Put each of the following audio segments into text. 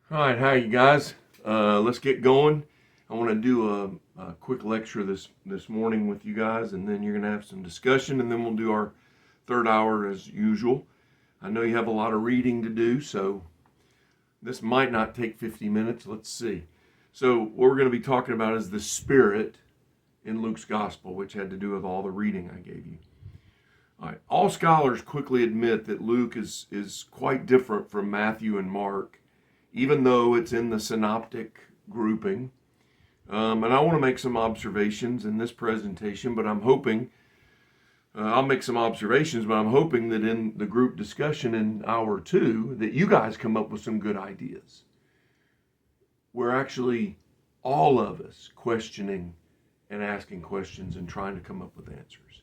All right, hi you guys. Let's get going. I want to do a quick lecture this morning with you guys, and then you're going to have some discussion, and then we'll do our third hour as usual. I know you have a lot of reading to do, so this might not take 50 minutes. Let's see. So what we're going to be talking about is the Spirit in Luke's Gospel, which had to do with all the reading I gave you. All right. All scholars quickly admit that Luke is quite different from Matthew and Mark, even though it's in the synoptic grouping. And I want to make some observations in this presentation, but I'm hoping, I'll make some observations, but I'm hoping that in the group discussion in hour two, that you guys come up with some good ideas. We're actually, all of us, questioning and asking questions and trying to come up with answers.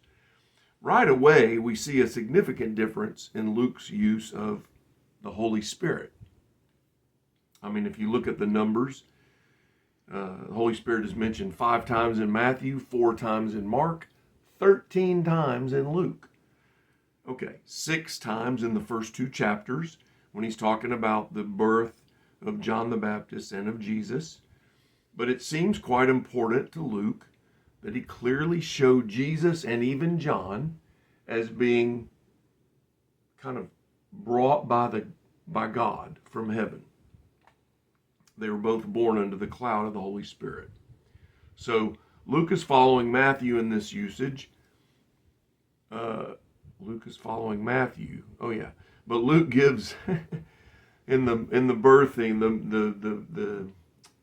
Right away, we see a significant difference in Luke's use of the Holy Spirit. I mean, if you look at the numbers, the Holy Spirit is mentioned 5 times in Matthew, 4 times in Mark, 13 times in Luke. Okay, 6 times in the first 2 chapters when he's talking about the birth of John the Baptist and of Jesus. But it seems quite important to Luke that he clearly showed Jesus and even John as being kind of brought by God from heaven. They were both born under the cloud of the Holy Spirit. So Luke is following Matthew in this usage. Luke is following Matthew. Oh yeah, but Luke gives in the birthing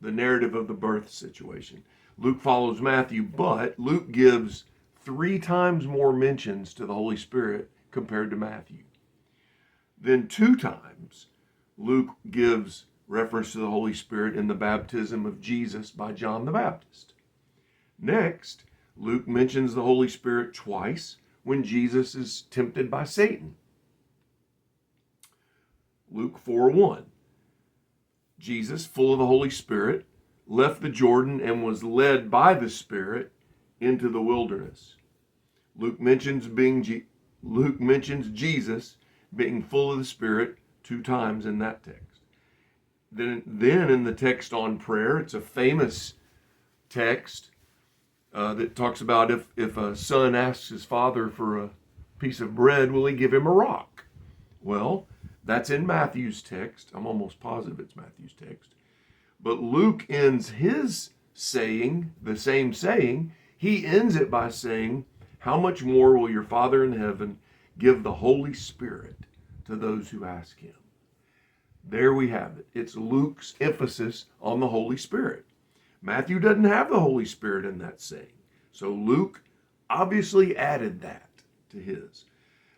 the narrative of the birth situation. Luke follows Matthew, but Luke gives 3 times more mentions to the Holy Spirit compared to Matthew. Then 2 times Luke gives reference to the Holy Spirit in the baptism of Jesus by John the Baptist. Next, Luke mentions the Holy Spirit twice when Jesus is tempted by Satan. Luke 4:1. Jesus, full of the Holy Spirit, left the Jordan and was led by the Spirit into the wilderness. Luke mentions Jesus being full of the Spirit 2 times in that text. Then in the text on prayer, it's a famous text that talks about if a son asks his father for a piece of bread, will he give him a rock? Well, that's in Matthew's text. I'm almost positive it's Matthew's text. But Luke ends his saying, the same saying, he ends it by saying, how much more will your Father in heaven give the Holy Spirit to those who ask him? There we have it. It's Luke's emphasis on the Holy Spirit. Matthew doesn't have the Holy Spirit in that saying. So Luke obviously added that to his.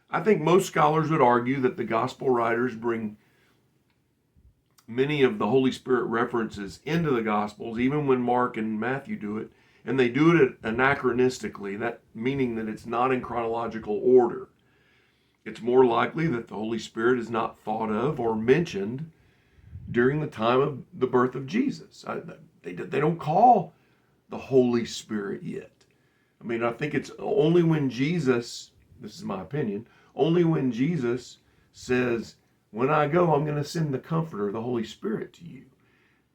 I think most scholars would argue that the gospel writers bring many of the Holy Spirit references into the Gospels, even when Mark and Matthew do it, and they do it anachronistically, that meaning that it's not in chronological order. It's more likely that the Holy Spirit is not thought of or mentioned during the time of the birth of Jesus. They don't call the Holy Spirit yet. I mean, I think it's only when Jesus, this is my opinion, only when Jesus says, when I go, I'm going to send the Comforter, the Holy Spirit, to you.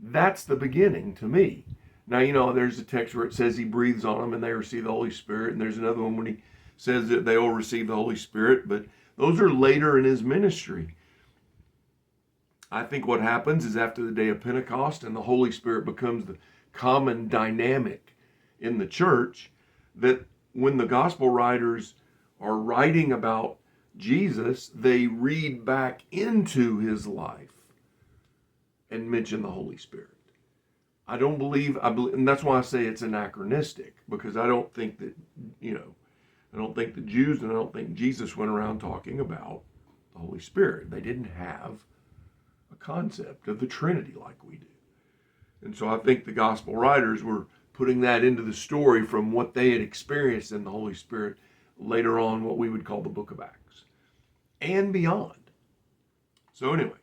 That's the beginning to me. Now, there's a text where it says he breathes on them and they receive the Holy Spirit. And there's another one when he says that they will receive the Holy Spirit. But those are later in his ministry. I think what happens is after the day of Pentecost and the Holy Spirit becomes the common dynamic in the church, that when the gospel writers are writing about Jesus, they read back into his life and mention the Holy Spirit. I believe, and that's why I say it's anachronistic, because I don't think that, I don't think the Jews and I don't think Jesus went around talking about the Holy Spirit. They didn't have a concept of the Trinity like we do. And so I think the gospel writers were putting that into the story from what they had experienced in the Holy Spirit later on, what we would call the book of Acts and beyond. So anyway,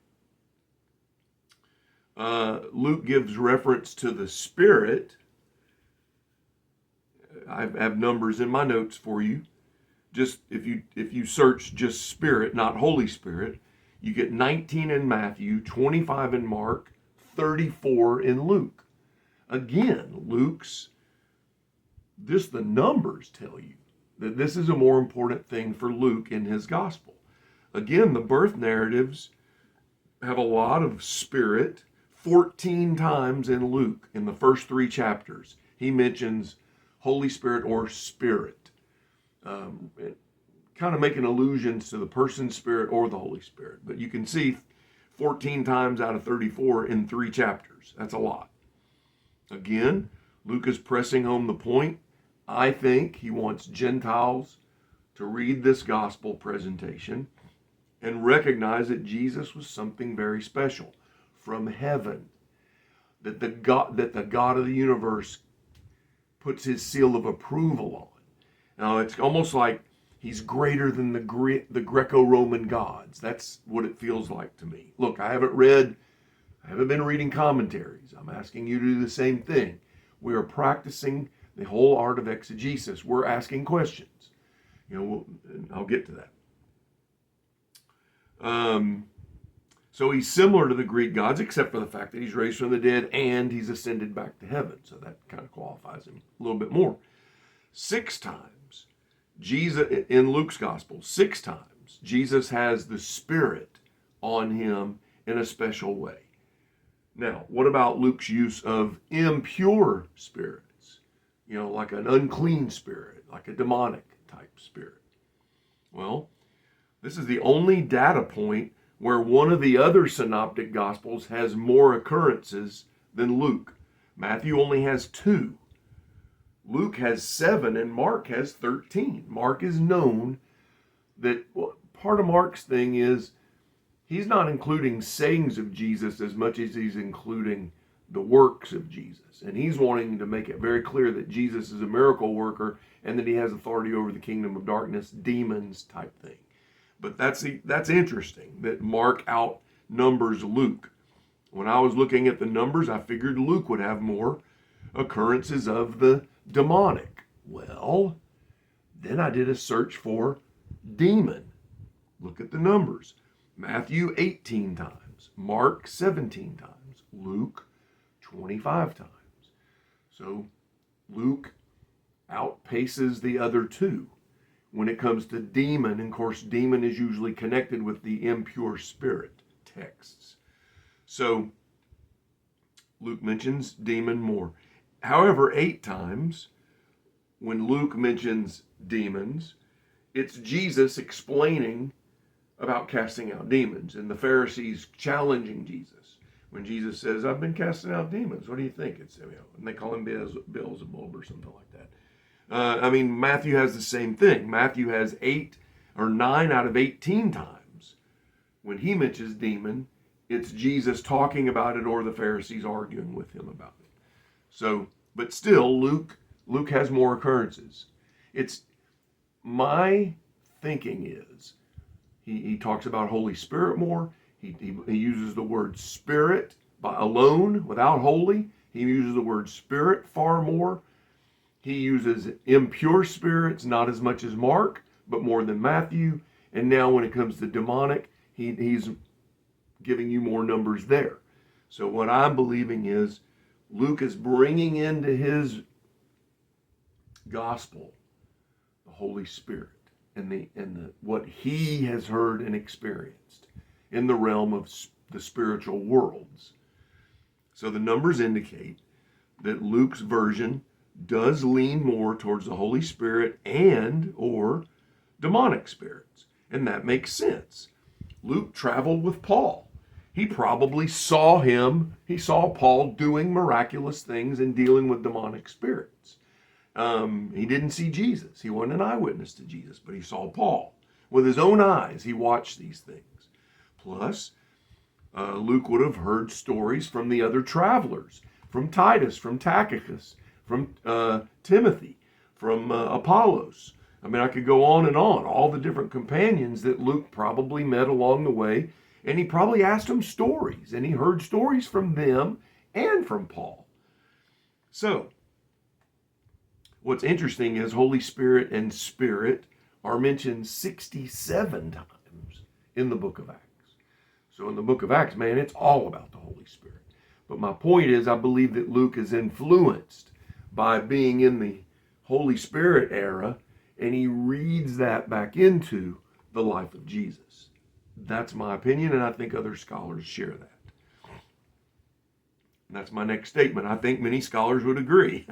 Luke gives reference to the Spirit. I have numbers in my notes for you. Just if you search just Spirit, not Holy Spirit, you get 19 in Matthew, 25 in Mark, 34 in Luke. Again, the numbers tell you that this is a more important thing for Luke in his gospel. Again, the birth narratives have a lot of spirit. 14 times in Luke, in the first 3 chapters, he mentions Holy Spirit or Spirit, kind of making allusions to the person, Spirit, or the Holy Spirit. But you can see 14 times out of 34 in 3 chapters. That's a lot. Again, Luke is pressing home the point. I think he wants Gentiles to read this gospel presentation and recognize that Jesus was something very special from heaven, that the God of the universe puts his seal of approval on. Now, it's almost like he's greater than the Greco-Roman gods. That's what it feels like to me. Look, I haven't been reading commentaries. I'm asking you to do the same thing. We are practicing the whole art of exegesis. We're asking questions. I'll get to that. So he's similar to the Greek gods, except for the fact that he's raised from the dead and he's ascended back to heaven. So that kind of qualifies him a little bit more. 6 times, Jesus, in Luke's gospel, 6 times, Jesus has the Spirit on him in a special way. Now, what about Luke's use of impure spirits? Like an unclean spirit, like a demonic type spirit. Well, this is the only data point where one of the other synoptic gospels has more occurrences than Luke. Matthew only has 2. Luke has 7 and Mark has 13. Mark is known that, part of Mark's thing is he's not including sayings of Jesus as much as he's including the works of Jesus. And he's wanting to make it very clear that Jesus is a miracle worker and that he has authority over the kingdom of darkness, demons type thing. But that's interesting that Mark outnumbers Luke. When I was looking at the numbers, I figured Luke would have more occurrences of the demonic. Well, then I did a search for demon. Look at the numbers. Matthew 18 times, Mark 17 times, Luke 25 times. So Luke outpaces the other 2 when it comes to demon. And of course, demon is usually connected with the impure spirit texts. So Luke mentions demon more. However, 8 times when Luke mentions demons, it's Jesus explaining about casting out demons and the Pharisees challenging Jesus. When Jesus says, I've been casting out demons, what do you think? And they call him Beelzebub or something like that. Matthew has the same thing. Matthew has 8 or 9 out of 18 times when he mentions demon, it's Jesus talking about it or the Pharisees arguing with him about it. So, but still, Luke has more occurrences. It's my thinking is he talks about Holy Spirit more. He uses the word Spirit alone without holy. He uses the word Spirit far more. He uses impure spirits, not as much as Mark, but more than Matthew. And now when it comes to demonic, he's giving you more numbers there. So what I'm believing is Luke is bringing into his gospel the Holy Spirit and what he has heard and experienced in the realm of the spiritual worlds. So the numbers indicate that Luke's version does lean more towards the Holy Spirit and or demonic spirits. And that makes sense. Luke traveled with Paul. He probably saw Paul doing miraculous things and dealing with demonic spirits. He didn't see Jesus. He wasn't an eyewitness to Jesus, but he saw Paul. With his own eyes, he watched these things. Plus, Luke would have heard stories from the other travelers, from Titus, from Tychicus, from Timothy, from Apollos. I could go on and on, all the different companions that Luke probably met along the way, and he probably asked them stories, and he heard stories from them and from Paul. So, what's interesting is Holy Spirit and Spirit are mentioned 67 times in the book of Acts. So in the book of Acts, man, it's all about the Holy Spirit. But my point is, I believe that Luke is influenced by being in the Holy Spirit era, and he reads that back into the life of Jesus. That's my opinion, and I think other scholars share that. And that's my next statement. I think many scholars would agree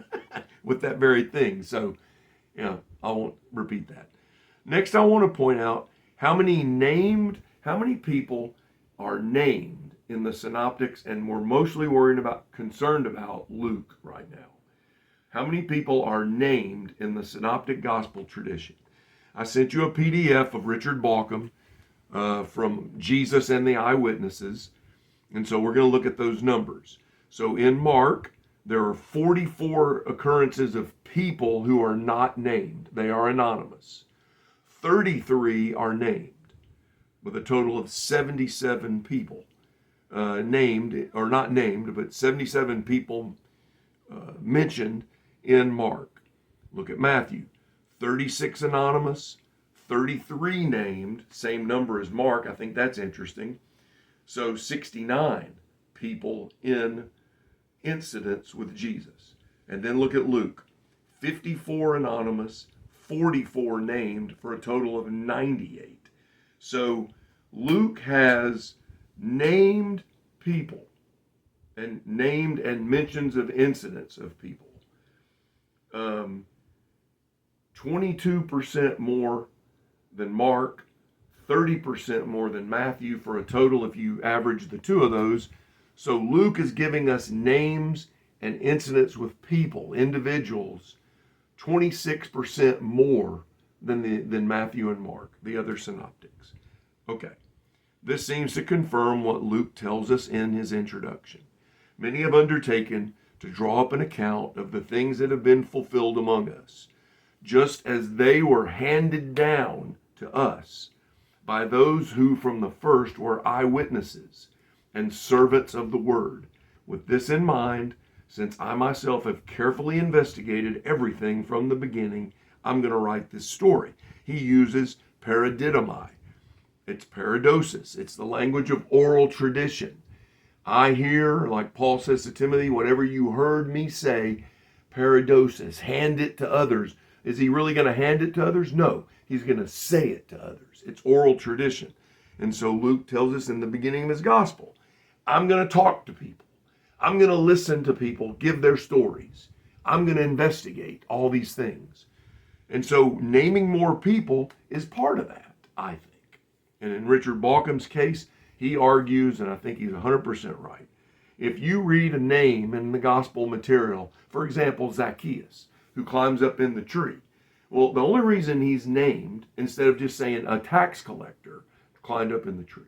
with that very thing. So, I won't repeat that. Next, I want to point out how many people are named in the synoptics, and we're mostly concerned about Luke right now. How many people are named in the synoptic gospel tradition? I sent you a PDF of Richard Bauckham from Jesus and the Eyewitnesses, and so we're going to look at those numbers. So in Mark, there are 44 occurrences of people who are not named. They are anonymous. 33 are named, with a total of 77 people named, or not named, but 77 people mentioned in Mark. Look at Matthew. 36 anonymous, 33 named, same number as Mark. I think that's interesting. So 69 people in incidents with Jesus. And then look at Luke. 54 anonymous, 44 named, for a total of 98. So Luke has named people and named and mentions of incidents of people. 22% more than Mark, 30% more than Matthew, for a total, if you average the two of those. So Luke is giving us names and incidents with people, individuals, 26% more than Matthew and Mark, the other synoptics. Okay, this seems to confirm what Luke tells us in his introduction. Many have undertaken to draw up an account of the things that have been fulfilled among us, just as they were handed down to us by those who from the first were eyewitnesses and servants of the word. With this in mind, since I myself have carefully investigated everything from the beginning, I'm going to write this story. He uses paradidomai. It's paradosis. It's the language of oral tradition. I hear, like Paul says to Timothy, whatever you heard me say, paradosis, hand it to others. Is he really going to hand it to others? No, he's going to say it to others. It's oral tradition. And so Luke tells us in the beginning of his gospel, I'm going to talk to people. I'm going to listen to people give their stories. I'm going to investigate all these things. And so naming more people is part of that, I think. And in Richard Bauckham's case, he argues, and I think he's 100% right, if you read a name in the gospel material, for example, Zacchaeus, who climbs up in the tree, well, the only reason he's named, instead of just saying a tax collector climbed up in the tree,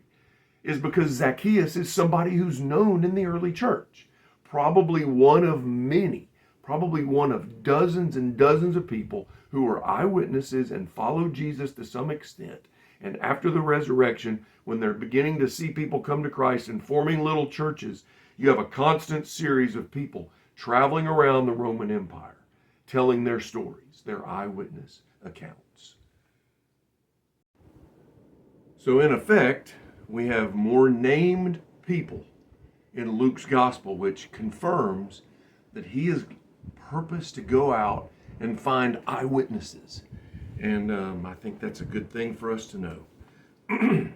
is because Zacchaeus is somebody who's known in the early church. Probably one of many, probably one of dozens and dozens of people who were eyewitnesses and followed Jesus to some extent. And after the resurrection, when they're beginning to see people come to Christ and forming little churches, you have a constant series of people traveling around the Roman Empire, telling their stories, their eyewitness accounts. So in effect, we have more named people in Luke's gospel, which confirms that he has purpose to go out and find eyewitnesses. And I think that's a good thing for us to know.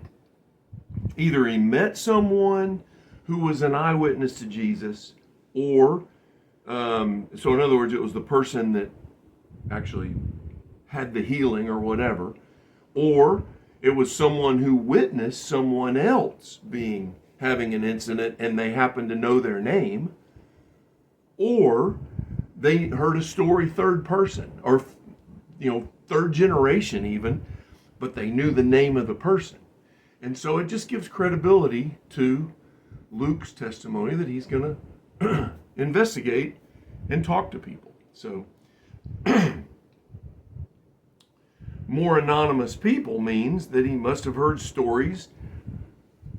Either he met someone who was an eyewitness to Jesus, or, so in other words, it was the person that actually had the healing or whatever, or it was someone who witnessed someone else having an incident and they happened to know their name, or they heard a story third person, or third generation even, but they knew the name of the person. And so it just gives credibility to Luke's testimony that he's going to investigate and talk to people. So more anonymous people means that he must have heard stories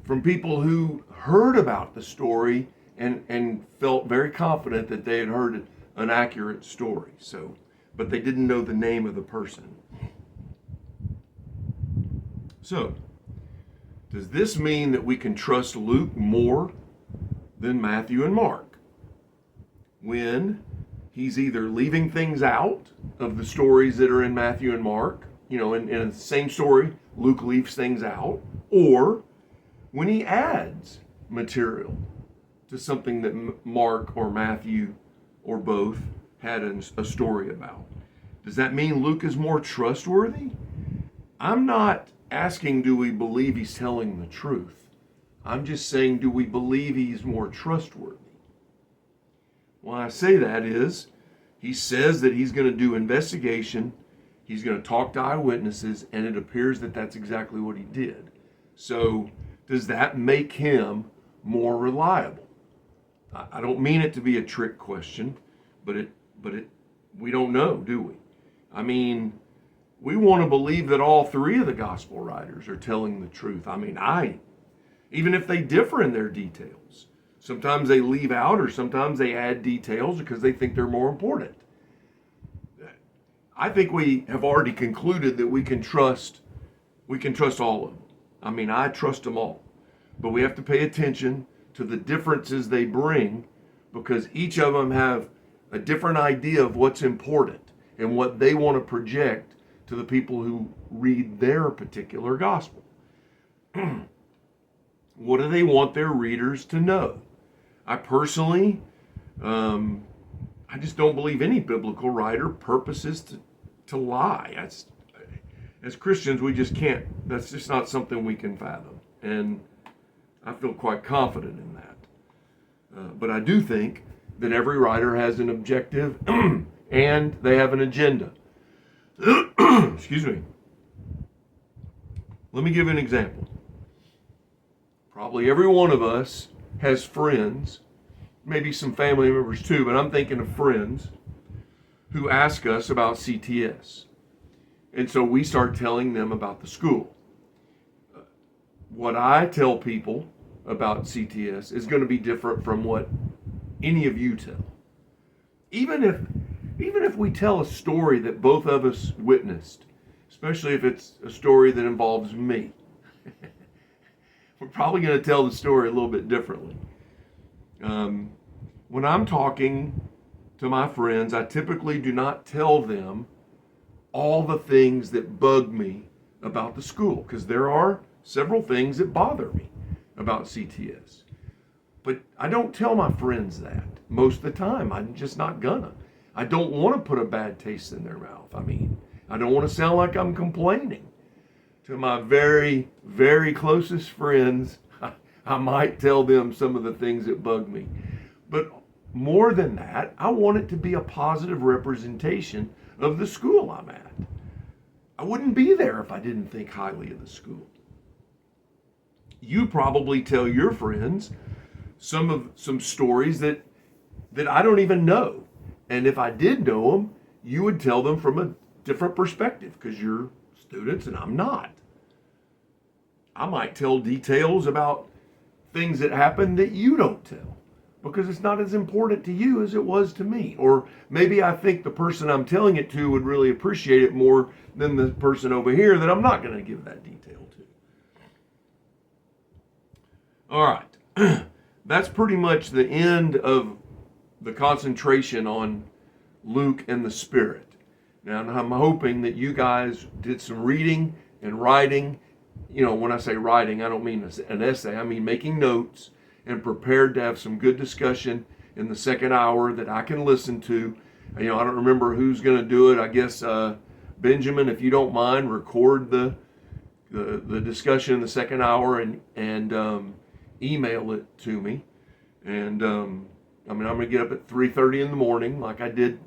from people who heard about the story and felt very confident that they had heard an accurate story. So, but they didn't know the name of the person. So, does this mean that we can trust Luke more than Matthew and Mark. When he's either leaving things out of the stories that are in Matthew and Mark, in the same story, Luke leaves things out, or when he adds material to something that Mark or Matthew or both had a story about. Does that mean Luke is more trustworthy? I'm not asking, do we believe he's telling the truth? I'm just saying, do we believe he's more trustworthy? Why I say that is, he says that he's going to do investigation, he's going to talk to eyewitnesses, and it appears that that's exactly what he did. So, does that make him more reliable? I don't mean it to be a trick question, but we don't know, do we? I mean, we want to believe that all three of the gospel writers are telling the truth. I mean, even if they differ in their details. Sometimes they leave out or sometimes they add details because they think they're more important. I think we have already concluded that we can trust all of them. I mean, I trust them all. But we have to pay attention to the differences they bring, because each of them have a different idea of what's important and what they want to project to the people who read their particular gospel. What do they want their readers to know? I personally, I just don't believe any biblical writer purposes to lie. As Christians, we just can't. That's just not something we can fathom. And I feel quite confident in that. But I do think that every writer has an objective and they have an agenda. Excuse me. Let me give you an example. Probably every one of us has friends, maybe some family members too, but I'm thinking of friends who ask us about CTS. And so we start telling them about the school. What I tell people about CTS is going to be different from what any of you tell. Even if we tell a story that both of us witnessed, especially if it's a story that involves me, we're probably going to tell the story a little bit differently. When I'm talking to my friends, I typically do not tell them all the things that bug me about the school, because there are several things that bother me about CTS. But I don't tell my friends that most of the time. I'm just not gonna. I don't want to put a bad taste in their mouth. I mean, I don't want to sound like I'm complaining. To my very, very closest friends, I might tell them some of the things that bug me. But more than that, I want it to be a positive representation of the school I'm at. I wouldn't be there if I didn't think highly of the school. You probably tell your friends some stories that I don't even know. And if I did know them, you would tell them from a different perspective, because you're students and I'm not. I might tell details about things that happened that you don't tell, because it's not as important to you as it was to me. Or maybe I think the person I'm telling it to would really appreciate it more than the person over here that I'm not going to give that detail to. All right. That's pretty much the end of the concentration on Luke and the Spirit. Now, I'm hoping that you guys did some reading and writing. You know, when I say writing, I don't mean an essay. I mean making notes, and prepared to have some good discussion in the second hour that I can listen to. You know, I don't remember who's going to do it. I guess Benjamin, if you don't mind, record the discussion in the second hour and email it to me. And I'm going to get up at 3:30 in the morning, like I did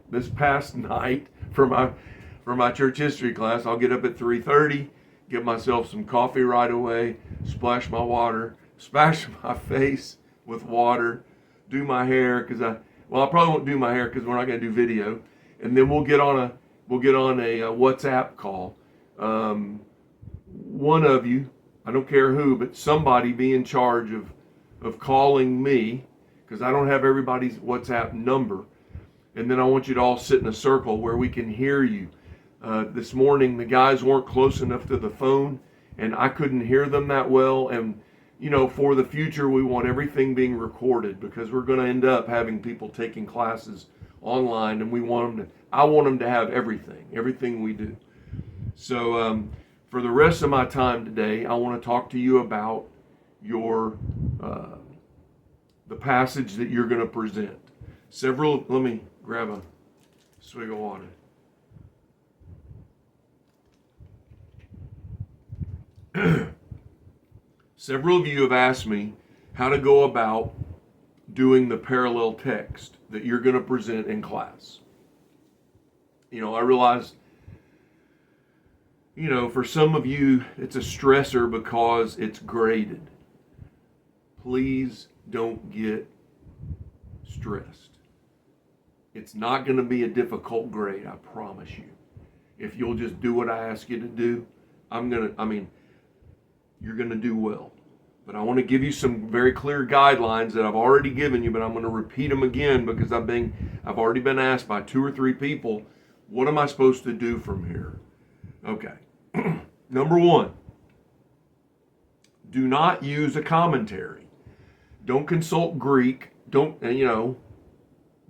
this past night for my church history class. I'll get up at 3:30, get myself some coffee right away, splash my face with water, do my hair, because I probably won't do my hair because we're not going to do video, and then we'll get on a WhatsApp call. One of you, I don't care who, but somebody be in charge of calling me, because I don't have everybody's WhatsApp number. And then I want you to all sit in a circle where we can hear you. This morning, the guys weren't close enough to the phone, and I couldn't hear them that well. And for the future, we want everything being recorded because we're going to end up having people taking classes online, and I want them to have everything we do. So for the rest of my time today, I want to talk to you about the passage that you're going to present. Let me grab a swig of water. Several of you have asked me how to go about doing the parallel text that you're going to present in class. I realize, for some of you, it's a stressor because it's graded. Please don't get stressed. It's not going to be a difficult grade, I promise you. If you'll just do what I ask you to do, you're going to do well. But I want to give you some very clear guidelines that I've already given you, but I'm going to repeat them again because I've already been asked by 2 or 3 people, what am I supposed to do from here? Okay. Number 1, do not use a commentary. Don't consult Greek. Davy,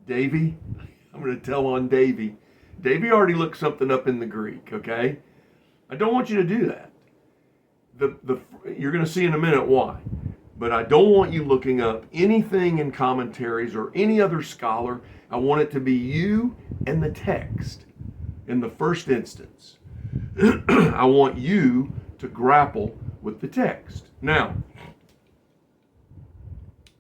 I'm going to tell on Davy. Davy already looked something up in the Greek, okay? I don't want you to do that. You're going to see in a minute why. But I don't want you looking up anything in commentaries or any other scholar. I want it to be you and the text in the first instance. I want you to grapple with the text. Now,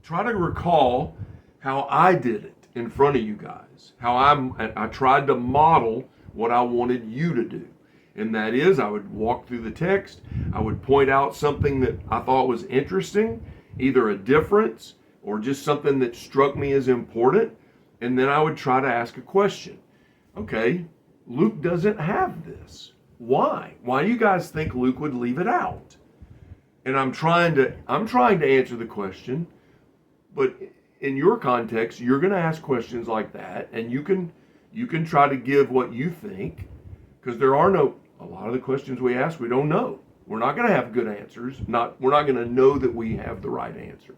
try to recall how I did it in front of you guys. How I tried to model what I wanted you to do. And that is, I would walk through the text, I would point out something that I thought was interesting, either a difference or just something that struck me as important, and then I would try to ask a question. Okay, Luke doesn't have this. Why? Why do you guys think Luke would leave it out? And I'm trying to answer the question, but in your context, you're going to ask questions like that, and you can try to give what you think, because a lot of the questions we ask, we don't know. We're not going to have good answers. We're not going to know that we have the right answer.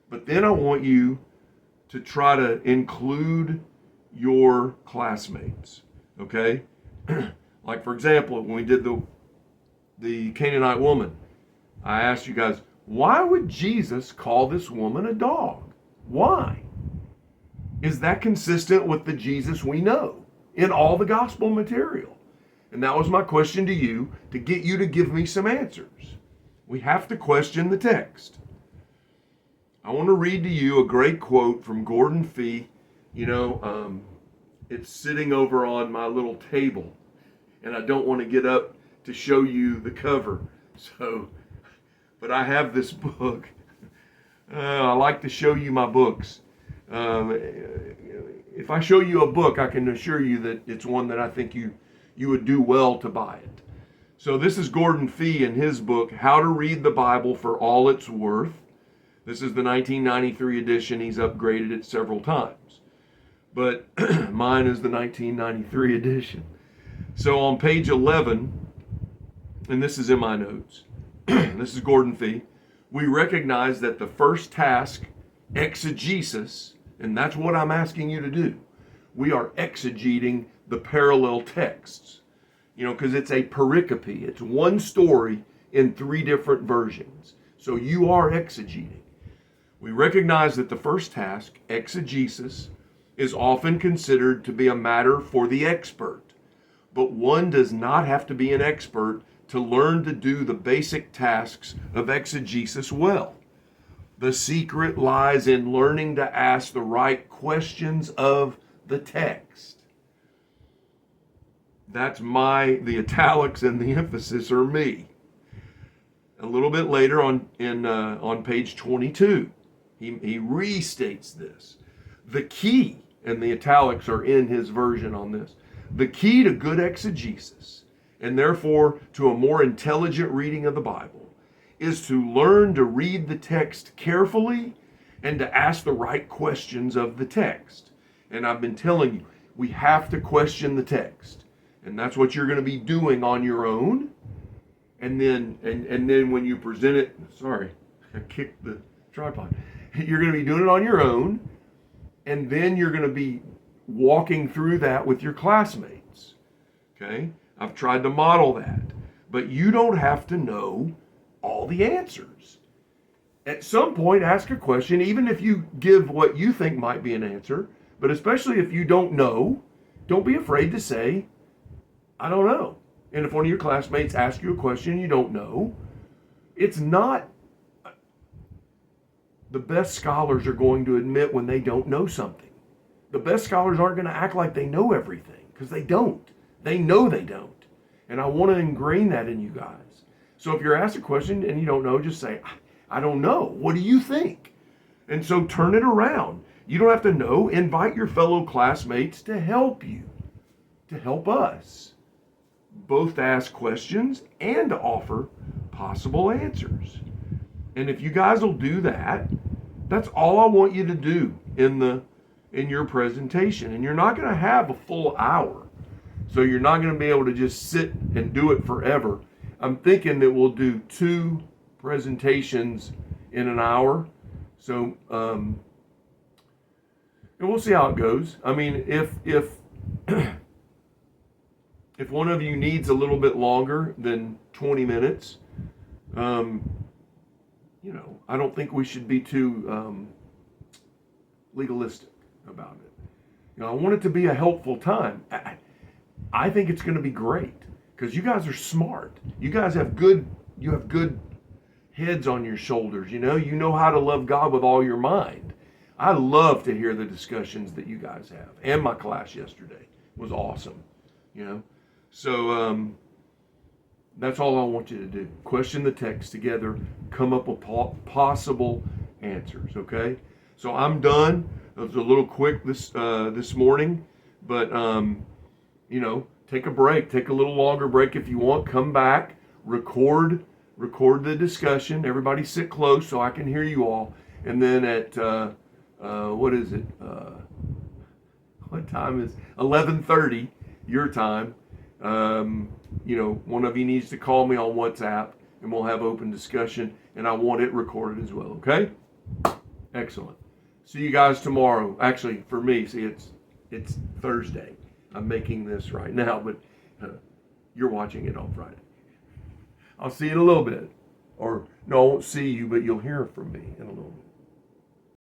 But then I want you to try to include your classmates, okay? Like, for example, when we did the Canaanite woman, I asked you guys, why would Jesus call this woman a dog? Why? Is that consistent with the Jesus we know in all the gospel material? And that was my question to you, to get you to give me some answers. We have to question the text. I want to read to you a great quote from Gordon Fee. It's sitting over on my little table, and I don't want to get up to show you the cover. But I have this book. I like to show you my books. If I show you a book, I can assure you that it's one that I think you would do well to buy it. So this is Gordon Fee in his book, How to Read the Bible for All It's Worth. This is the 1993 edition. He's upgraded it several times. But mine is the 1993 edition. So on page 11, and this is in my notes, this is Gordon Fee, we recognize that the first task, exegesis, and that's what I'm asking you to do. We are exegeting the parallel texts, because it's a pericope. It's one story in 3 different versions. So you are exegeting. We recognize that the first task, exegesis, is often considered to be a matter for the expert. But one does not have to be an expert to learn to do the basic tasks of exegesis well. The secret lies in learning to ask the right questions of the text. That's the italics and the emphasis are me. A little bit later on page 22, he restates this. The key, and the italics are in his version on this, the key to good exegesis, and therefore to a more intelligent reading of the Bible, is to learn to read the text carefully and to ask the right questions of the text. And I've been telling you, we have to question the text. And that's what you're going to be doing on your own. And then when you present it, I kicked the tripod. You're going to be doing it on your own, and then you're going to be walking through that with your classmates. Okay? I've tried to model that. But you don't have to know all the answers. At some point, ask a question, even if you give what you think might be an answer, but especially if you don't know, don't be afraid to say, I don't know. And if one of your classmates asks you a question you don't know, it's not, the best scholars are going to admit when they don't know something. The best scholars aren't going to act like they know everything, because they don't. They know they don't. And I want to ingrain that in you guys. So if you're asked a question and you don't know, just say, I don't know. What do you think? And so turn it around. You don't have to know. Invite your fellow classmates to help you, to help us, both to ask questions and to offer possible answers. And if you guys will do that, that's all I want you to do in your presentation. And you're not going to have a full hour. So you're not going to be able to just sit and do it forever. I'm thinking that we'll do 2 presentations in an hour. So, and we'll see how it goes. I mean, if if one of you needs a little bit longer than 20 minutes, I don't think we should be too legalistic about it. I want it to be a helpful time. I think it's going to be great because you guys are smart. You guys have good heads on your shoulders. You know how to love God with all your mind. I love to hear the discussions that you guys have. And my class yesterday was awesome. So that's all I want you to do. Question the text together. Come up with possible answers. Okay. So I'm done. It was a little quick this morning, but take a break. Take a little longer break if you want. Come back. Record the discussion. Everybody sit close so I can hear you all. And then at what is it? What time is 11:30 your time? One of you needs to call me on WhatsApp, and we'll have open discussion. And I want it recorded as well. Okay? Excellent. See you guys tomorrow. Actually, for me, it's Thursday. I'm making this right now, but you're watching it on Friday. I'll see you in a little bit. Or, no, I won't see you, but you'll hear from me in a little bit.